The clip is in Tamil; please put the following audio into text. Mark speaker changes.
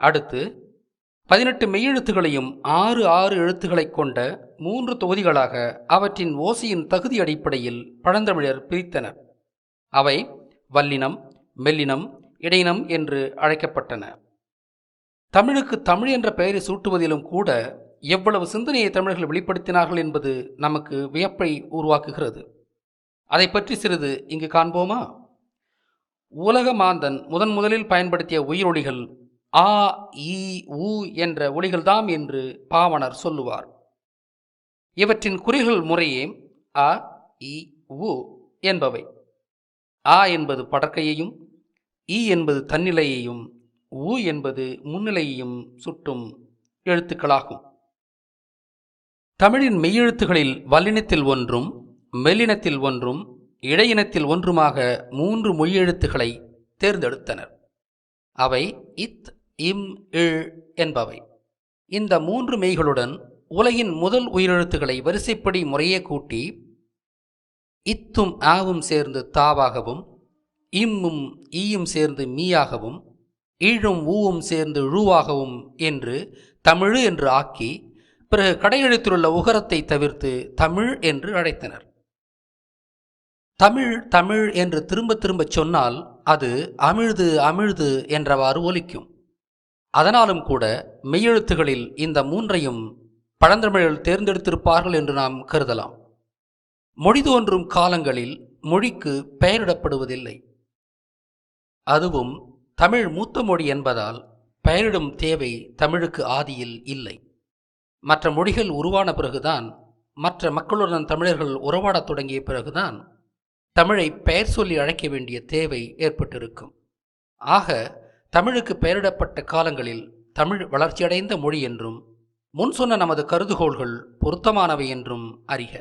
Speaker 1: அடுத்து 18 மெய்யெழுத்துகளையும் 6 6 எழுத்துக்களைக் கொண்ட 3 தொகுதிகளாக அவற்றின் ஓசையின் தகுதி அடிப்படையில் பழந்தமிழர் பிரித்தனர். அவை வல்லினம், மெல்லினம், இடையினம் என்று அழைக்கப்பட்டன. தமிழுக்கு தமிழ் என்ற பெயரை சூட்டுவதிலும் கூட எவ்வளவு சிந்தனையை தமிழர்கள் வெளிப்படுத்தினார்கள் என்பது நமக்கு வியப்பை உருவாக்குகிறது. அதை பற்றி சிறிது இங்கு காண்போமா? உலக மாந்தன் முதலில் பயன்படுத்திய உயிரொலிகள் ஆ, ஈ, ஊ என்ற ஒலிகள்தாம் என்று பாவணர் சொல்லுவார். இவற்றின் குறிகள் முறையே அ, இ, உ என்பவை. ஆ என்பது படற்கையையும், ஈ என்பது தன்னிலையையும், ஊ என்பது முன்னிலையையும் சுட்டும் எழுத்துக்களாகும். தமிழின் மெய்யெழுத்துகளில் வல்லினத்தில் ஒன்றும், மெல்லினத்தில் ஒன்றும், இடையினத்தில் ஒன்றுமாக 3 மொழியெழுத்துக்களை தேர்ந்தெடுத்தனர். அவை இத், இம், இழ் என்பவை. இந்த 3 மெய்களுடன் உலகின் முதல் உயிரெழுத்துக்களை வரிசைப்படி முறையே கூட்டி இத்தும் ஆவும் சேர்ந்து தாவாகவும், இம்மும் ஈயும் சேர்ந்து மீயாகவும், ஈழும் ஊவும் சேர்ந்து ழுவாகவும் என்று தமிழ் என்று ஆக்கி பிறகு கடையெழுத்திலுள்ள உகரத்தை தவிர்த்து தமிழ் என்று அழைத்தனர். தமிழ் தமிழ் என்று திரும்ப திரும்ப சொன்னால் அது அமிழ்து அமிழ்து என்றவாறு ஒலிக்கும். அதனாலும் கூட மெய்யெழுத்துகளில் இந்த 3ஐயும் பழந்தமிழர்கள் தேர்ந்தெடுத்திருப்பார்கள் என்று நாம் கருதலாம். மொழி தோன்றும் காலங்களில் மொழிக்கு பெயரிடப்படுவதில்லை. அதுவும் தமிழ் மூத்த மொழி என்பதால் பெயரிடும் தேவை தமிழுக்கு ஆதியில் இல்லை. மற்ற மொழிகள் உருவான பிறகுதான், மற்ற மக்களுடன் தமிழர்கள் உறவாடத் தொடங்கிய பிறகுதான் தமிழை பெயர் சொல்லி அழைக்க வேண்டிய தேவை ஏற்பட்டிருக்கும். ஆக தமிழுக்கு பெயரிடப்பட்ட காலங்களில் தமிழ் வளர்ச்சியடைந்த மொழி என்றும் முன் சொன்ன நமது கருதுகோள்கள் பொருத்தமானவை என்றும் அறிக.